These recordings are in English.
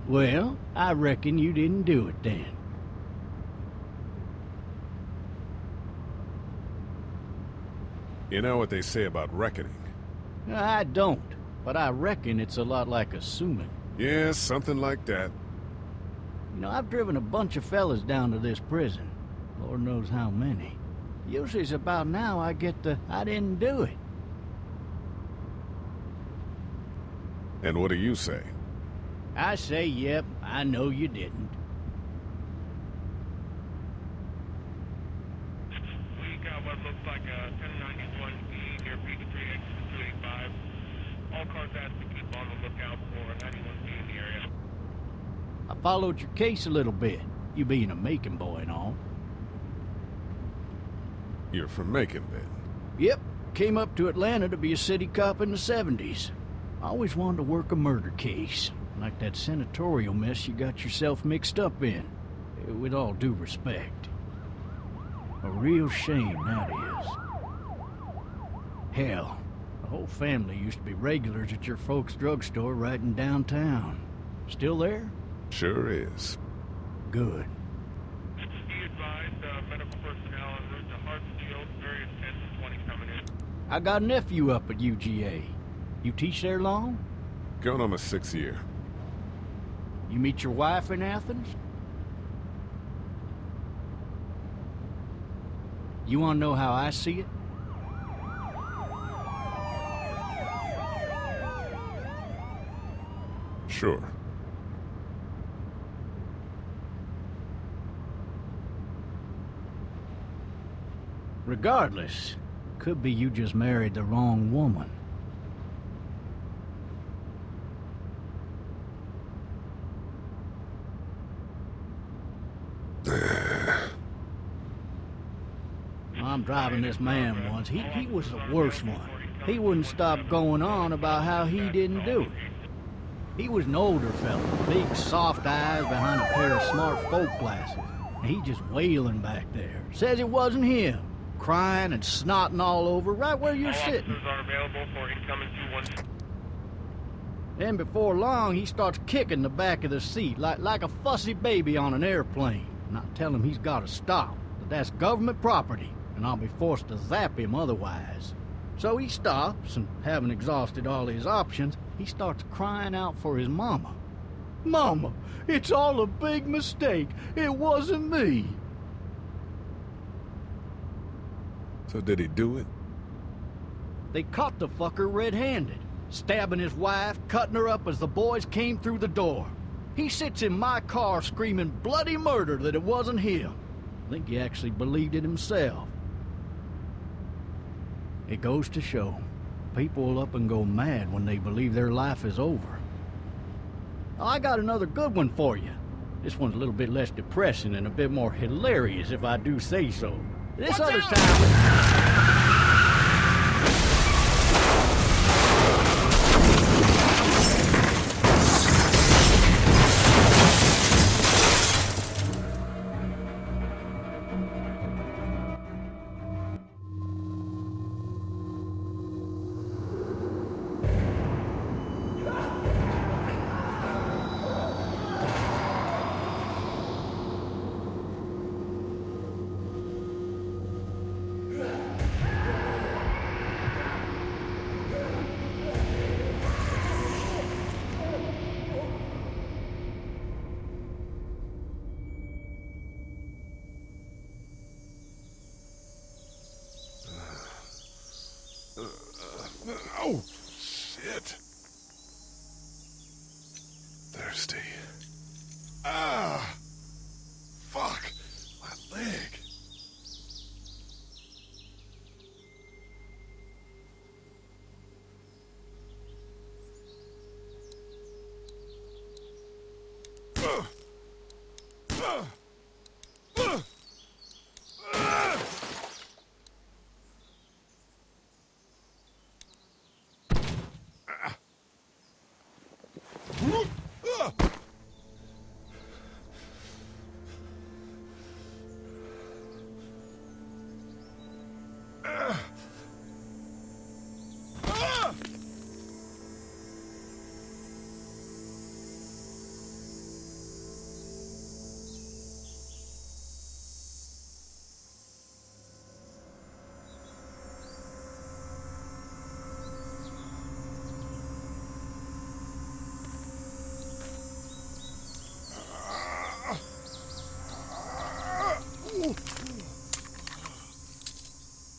Well, I reckon you didn't do it then. You know what they say about reckoning? I don't, but I reckon it's a lot like assuming. Yeah, something like that. You know, I've driven a bunch of fellas down to this prison. Lord knows how many. Usually it's about now I get the, I didn't do it. And what do you say? I say, yep, I know you didn't. We got what looks like a 1091E near Peachtree, exit 285. All cars asked to keep on the lookout for 91B in the area. I followed your case a little bit, you being a Macon boy and all. You're from Macon, then? Yep, came up to Atlanta to be a city cop in the 70s. I always wanted to work a murder case, like that senatorial mess you got yourself mixed up in. With all due respect. A real shame, that is. Hell, the whole family used to be regulars at your folks' drugstore right in downtown. Still there? Sure is. Good. Be advised, medical personnel en route to Hartsfield, various 10 and 20 coming in. I got a nephew up at UGA. You teach there long? Going on my 6th year. You meet your wife in Athens? You want to know how I see it? Sure. Regardless, could be you just married the wrong woman. I'm driving this man once. He was the worst one. He wouldn't stop going on about how he didn't do it. He was an older fella, big soft eyes behind a pair of smart folk glasses. And he just wailing back there. Says it wasn't him. Crying and snotting all over right where you're sitting. Officers are available for incoming 212. Then before long, he starts kicking the back of the seat like a fussy baby on an airplane. And I tell him he's got to stop, that that's government property, and I'll be forced to zap him otherwise. So he stops, and having exhausted all his options, he starts crying out for his mama. Mama, it's all a big mistake. It wasn't me. So did he do it? They caught the fucker red-handed, stabbing his wife, cutting her up as the boys came through the door. He sits in my car screaming bloody murder that it wasn't him. I think he actually believed it himself. It goes to show, people will up and go mad when they believe their life is over. I got another good one for you. This one's a little bit less depressing and a bit more hilarious, if I do say so. This other time... Oh, shit. Thirsty. Ah! Fuck! My leg.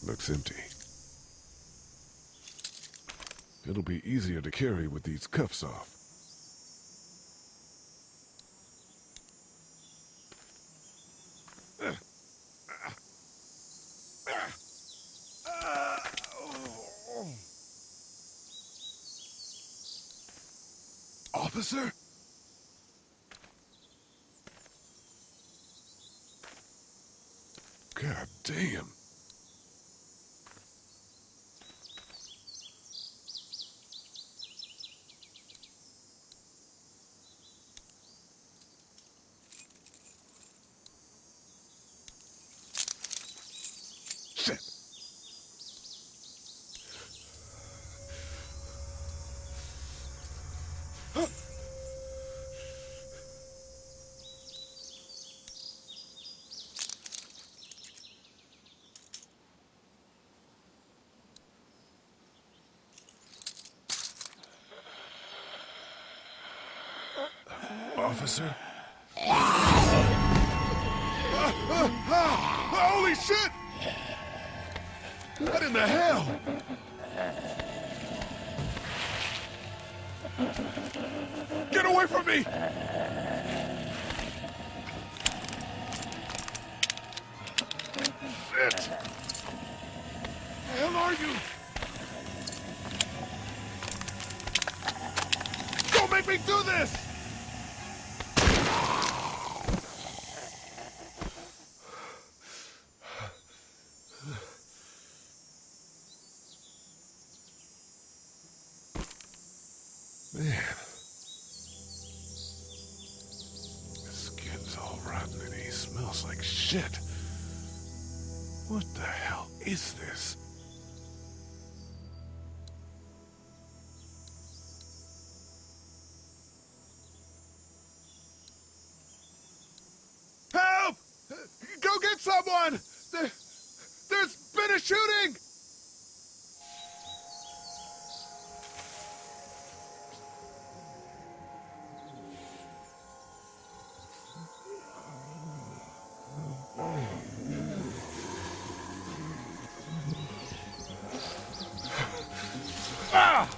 Looks empty. It'll be easier to carry with these cuffs off. Officer? God damn. Shit. Officer? Holy shit! What in the hell? Get away from me! Shit! The hell are you? Don't make me do this! Man, his skin's all rotten and he smells like shit. What the hell is this? Help! Go get someone! There's been a shooting! Ah!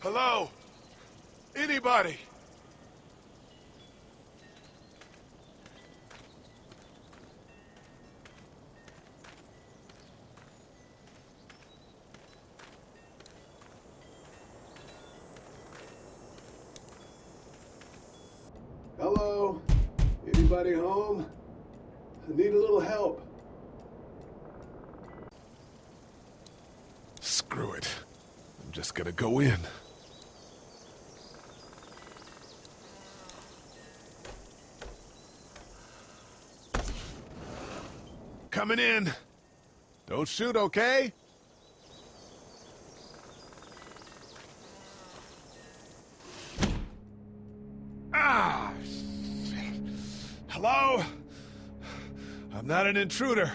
Hello? Anybody? Hello? Anybody home? I need a little help. Screw it. I'm just gonna go in. Coming in. Don't shoot, okay? Ah! Shit. Hello? I'm not an intruder.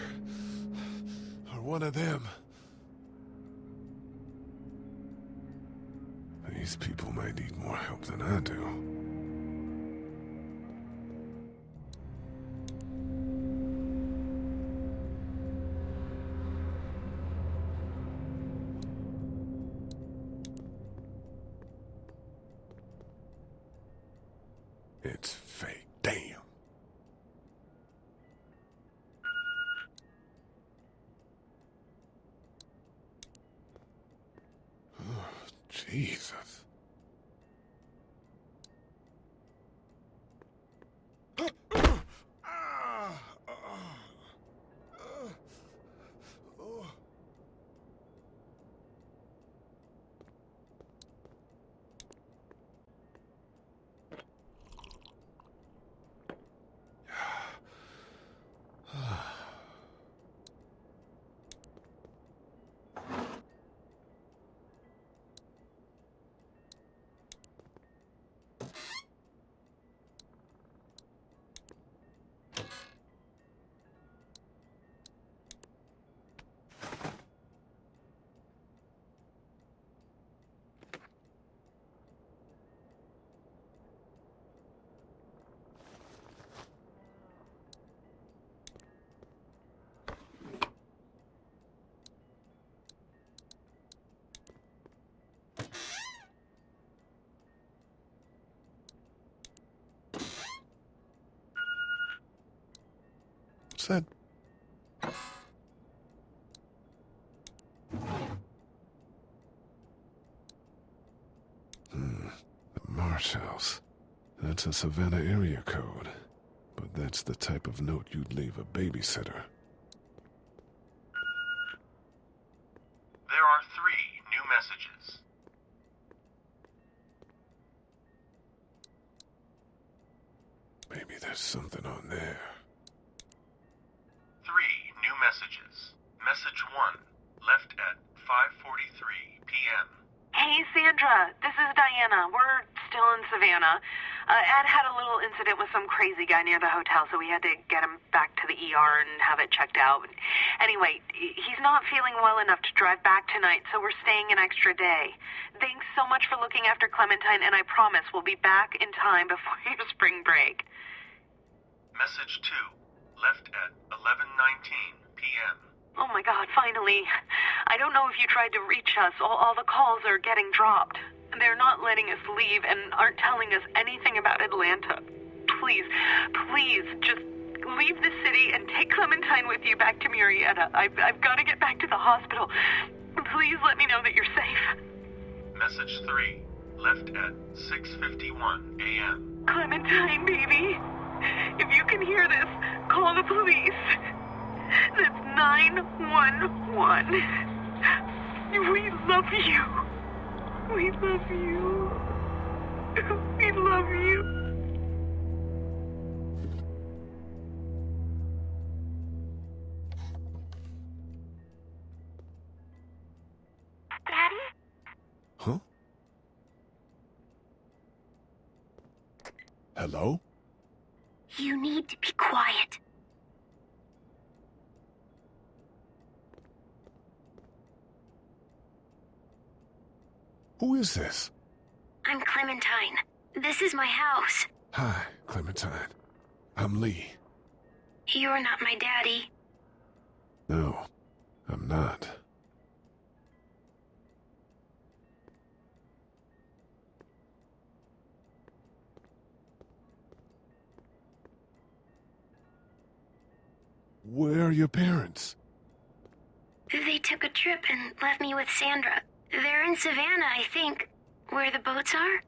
Or one of them. These people may need more help than I do. It's fake. Damn. Oh, Jesus. What's that? The Marsh House. That's a Savannah area code. But that's the type of note you'd leave a babysitter. There are 3 new messages. Maybe there's something on there. 3 new messages. Message 1, left at 5:43 p.m. Hey, Sandra. This is Diana. We're still in Savannah. Ed had a little incident with some crazy guy near the hotel, so we had to get him back to the ER and have it checked out. Anyway, he's not feeling well enough to drive back tonight, so we're staying an extra day. Thanks so much for looking after Clementine, and I promise we'll be back in time before your spring break. Message 2, left at 11:19 p.m. Oh my God, finally. I don't know if you tried to reach us. All the calls are getting dropped. They're not letting us leave and aren't telling us anything about Atlanta. Please, just leave the city and take Clementine with you back to Murrieta. I've got to get back to the hospital. Please let me know that you're safe. Message 3, left at 6:51 a.m. Clementine, baby. If you can hear this, call the police. That's 911. We love you. We love you. We love you. Daddy? Huh? Hello? You need to be quiet. Who is this? I'm Clementine. This is my house. Hi, Clementine. I'm Lee. You're not my daddy. No, I'm not. Where are your parents? They took a trip and left me with Sandra. They're in Savannah, I think. Where the boats are?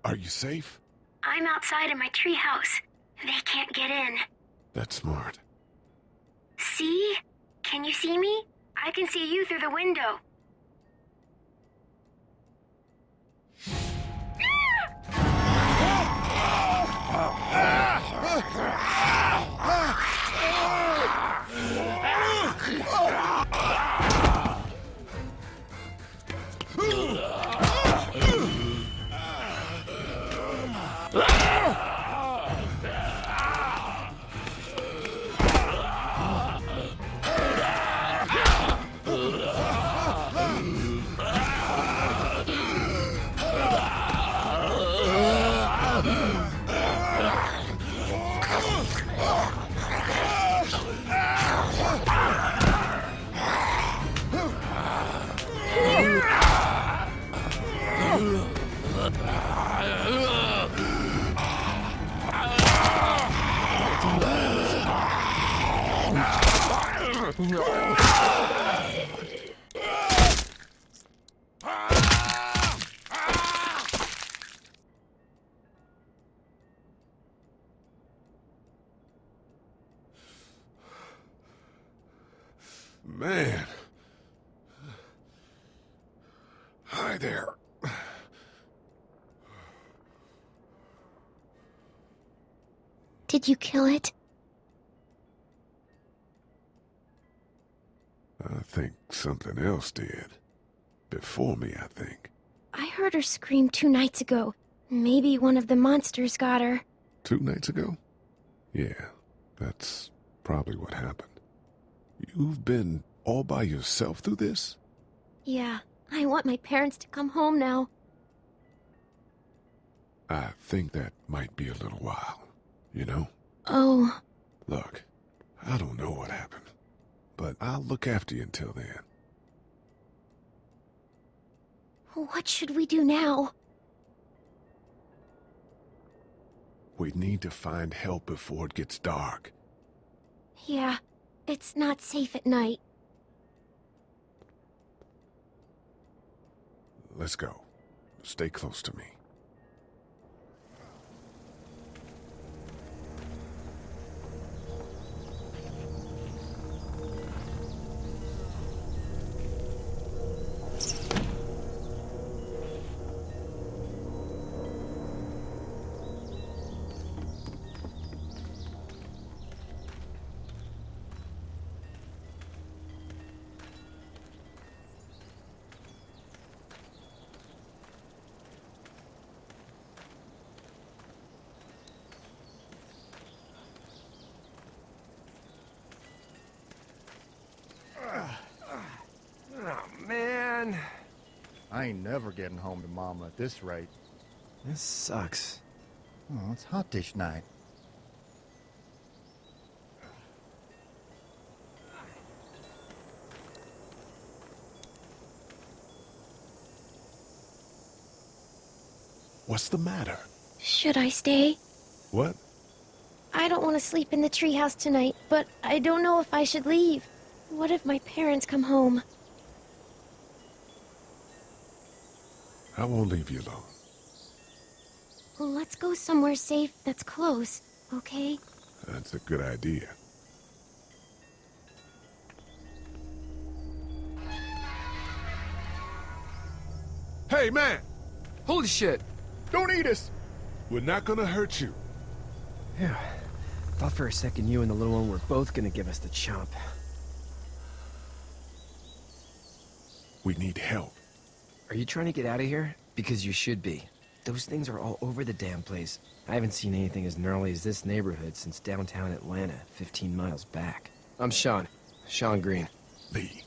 Are you safe? I'm outside in my treehouse. They can't get in. That's smart. See? Can you see me? I can see you through the window. Man. Hi there. Did you kill it? I think something else did. Before me, I think. I heard her scream 2 nights ago. Maybe one of the monsters got her. 2 nights ago? Yeah, that's probably what happened. You've been all by yourself through this? Yeah, I want my parents to come home now. I think that might be a little while, you know? Oh. Look, I don't know what happened, but I'll look after you until then. What should we do now? We need to find help before it gets dark. Yeah, it's not safe at night. Let's go. Stay close to me. Oh, man. I ain't never getting home to Mama at this rate. This sucks. Oh, it's hot dish night. What's the matter? Should I stay? What? I don't want to sleep in the treehouse tonight, but I don't know if I should leave. What if my parents come home? I won't leave you alone. Well, let's go somewhere safe that's close, okay? That's a good idea. Hey, man! Holy shit! Don't eat us! We're not gonna hurt you. Yeah. Thought for a second you and the little one were both gonna give us the chomp. We need help. Are you trying to get out of here? Because you should be. Those things are all over the damn place. I haven't seen anything as gnarly as this neighborhood since downtown Atlanta, 15 miles back. I'm Sean. Sean Green. Lee,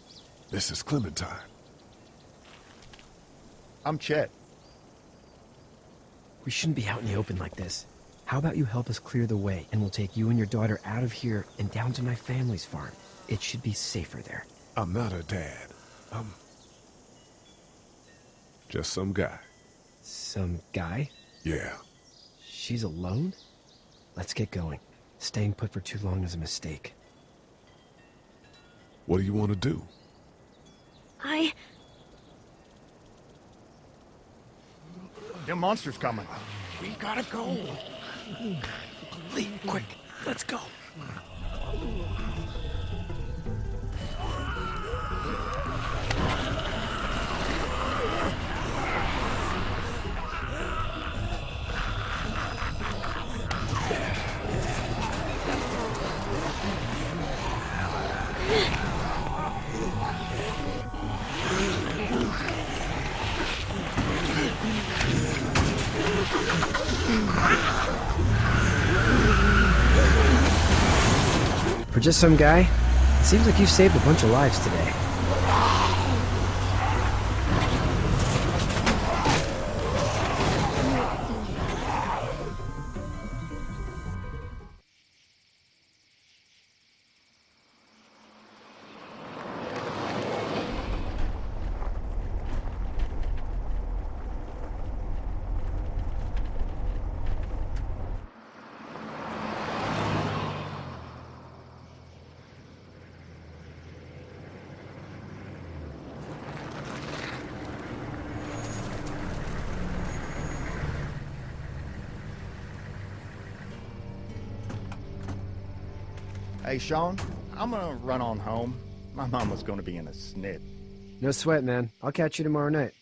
this is Clementine. I'm Chet. We shouldn't be out in the open like this. How about you help us clear the way, and we'll take you and your daughter out of here and down to my family's farm. It should be safer there. I'm not her dad. I'm just some guy. Some guy? Yeah. She's alone? Let's get going. Staying put for too long is a mistake. What do you want to do? Them monsters coming. We gotta go. Lee, quick, let's go. For just some guy, it seems like you've saved a bunch of lives today. Hey, Sean, I'm gonna run on home. My mama's gonna be in a snit. No sweat, man. I'll catch you tomorrow night.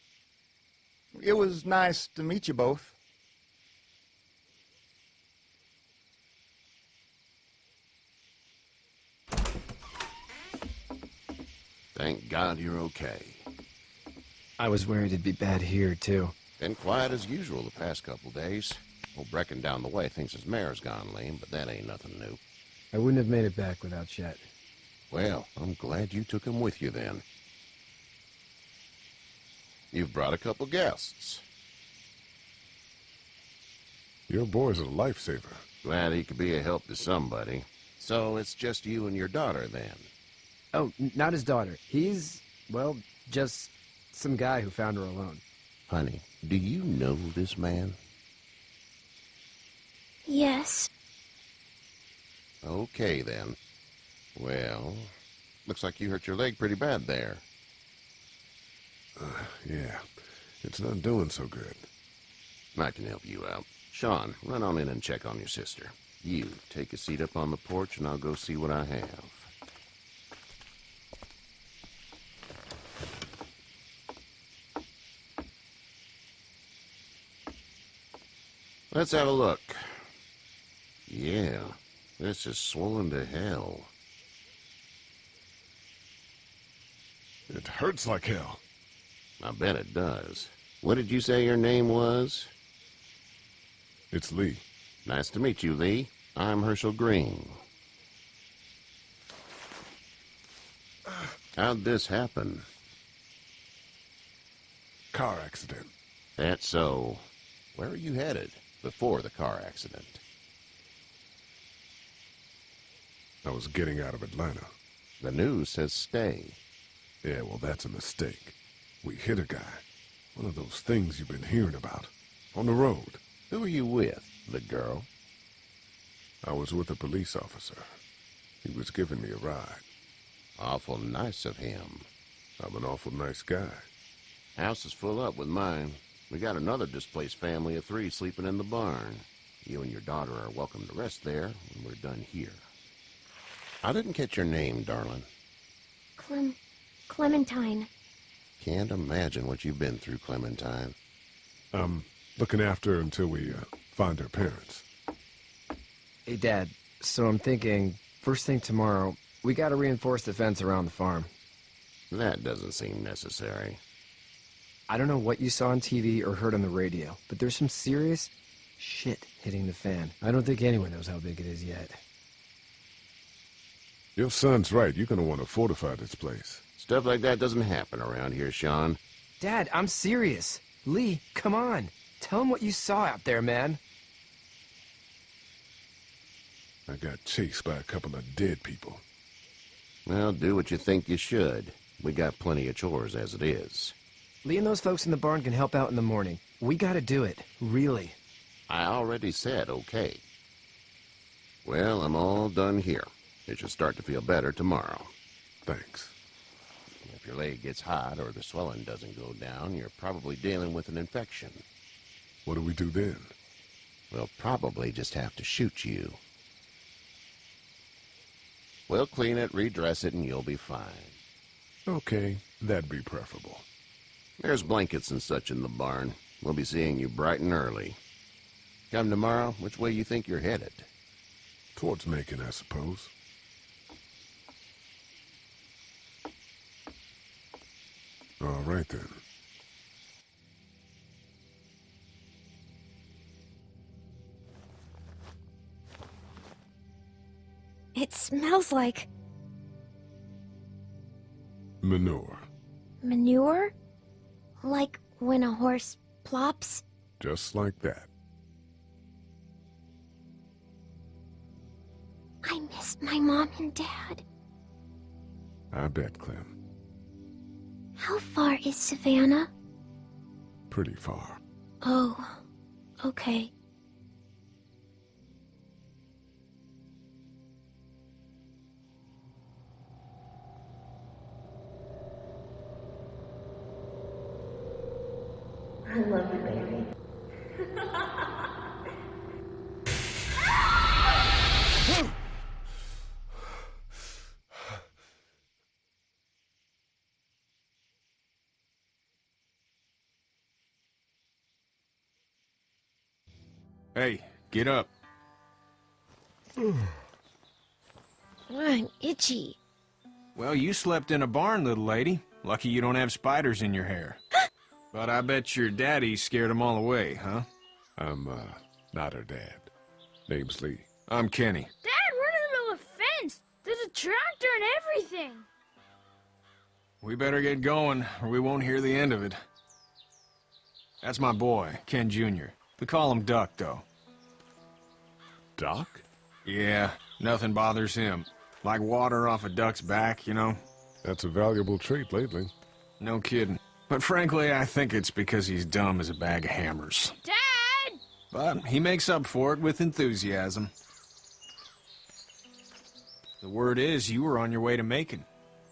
It was nice to meet you both. Thank God you're okay. I was worried it'd be bad here, too. Been quiet as usual the past couple days. Old Brecken down the way thinks his mare's gone lame, but that ain't nothing new. I wouldn't have made it back without Chet. Well, I'm glad you took him with you then. You've brought a couple guests. Your boy's a lifesaver. Glad he could be a help to somebody. So it's just you and your daughter then? Oh, not his daughter. He's, well, just some guy who found her alone. Honey, do you know this man? Yes. Okay, then. Well, looks like you hurt your leg pretty bad there. Yeah, it's not doing so good. I can help you out. Sean, run on in and check on your sister. You, take a seat up on the porch and I'll go see what I have. Let's have a look. Yeah, this is swollen to hell. It hurts like hell. I bet it does. What did you say your name was? It's Lee. Nice to meet you, Lee. I'm Herschel Green. How'd this happen? Car accident. That's so. Where are you headed before the car accident? I was getting out of Atlanta. The news says stay. Yeah, well, that's a mistake. We hit a guy. One of those things you've been hearing about. On the road. Who are you with? The girl? I was with a police officer. He was giving me a ride. Awful nice of him. I'm an awful nice guy. House is full up with mine. We got another displaced family of 3 sleeping in the barn. You and your daughter are welcome to rest there when we're done here. I didn't catch your name, darling. Clementine. Can't imagine what you've been through, Clementine. I'm looking after her until we find her parents. Hey, Dad, so I'm thinking, first thing tomorrow, we gotta reinforce the fence around the farm. That doesn't seem necessary. I don't know what you saw on TV or heard on the radio, but there's some serious shit hitting the fan. I don't think anyone knows how big it is yet. Your son's right. You're gonna want to fortify this place. Stuff like that doesn't happen around here, Sean. Dad, I'm serious. Lee, come on. Tell him what you saw out there, man. I got chased by a couple of dead people. Well, do what you think you should. We got plenty of chores as it is. Lee and those folks in the barn can help out in the morning. We gotta do it. Really. I already said okay. Well, I'm all done here. It should start to feel better tomorrow. Thanks. If your leg gets hot or the swelling doesn't go down, you're probably dealing with an infection. What do we do then? We'll probably just have to shoot you. We'll clean it, redress it, and you'll be fine. Okay, that'd be preferable. There's blankets and such in the barn. We'll be seeing you bright and early. Come tomorrow, which way you think you're headed? Towards Macon, I suppose. All right, then. It smells like Manure. manure? Like when a horse plops? Just like that. I miss my mom and dad. I bet, Clem. How far is Savannah? Pretty far. Oh, okay. I love you, baby. Hey, get up. I'm itchy. Well, you slept in a barn, little lady. Lucky you don't have spiders in your hair. But I bet your daddy scared them all away, huh? I'm, not her dad. Name's Lee. I'm Kenny. Dad, we're in the middle of a fence. There's a tractor and everything. We better get going, or we won't hear the end of it. That's my boy, Ken Jr. We call him Duck, though. Doc? Yeah, nothing bothers him. Like water off a duck's back, you know? That's a valuable trait lately. No kidding. But frankly, I think it's because he's dumb as a bag of hammers. Dad! But he makes up for it with enthusiasm. The word is you were on your way to Macon.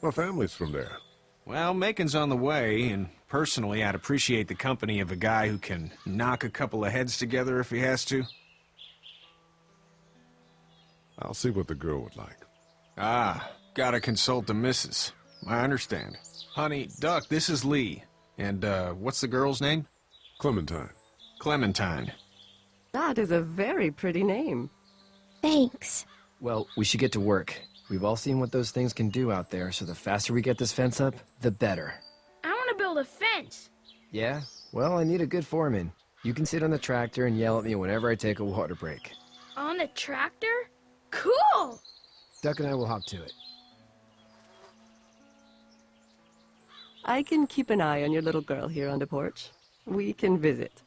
My family's from there. Well, Macon's on the way, and personally, I'd appreciate the company of a guy who can knock a couple of heads together if he has to. I'll see what the girl would like. Ah, gotta consult the missus. I understand. Honey, Duck, this is Lee. And, what's the girl's name? Clementine. Clementine. That is a very pretty name. Thanks. Well, we should get to work. We've all seen what those things can do out there, so the faster we get this fence up, the better. I want to build a fence. Yeah? Well, I need a good foreman. You can sit on the tractor and yell at me whenever I take a water break. On the tractor? Cool! Duck and I will hop to it. I can keep an eye on your little girl here on the porch. We can visit.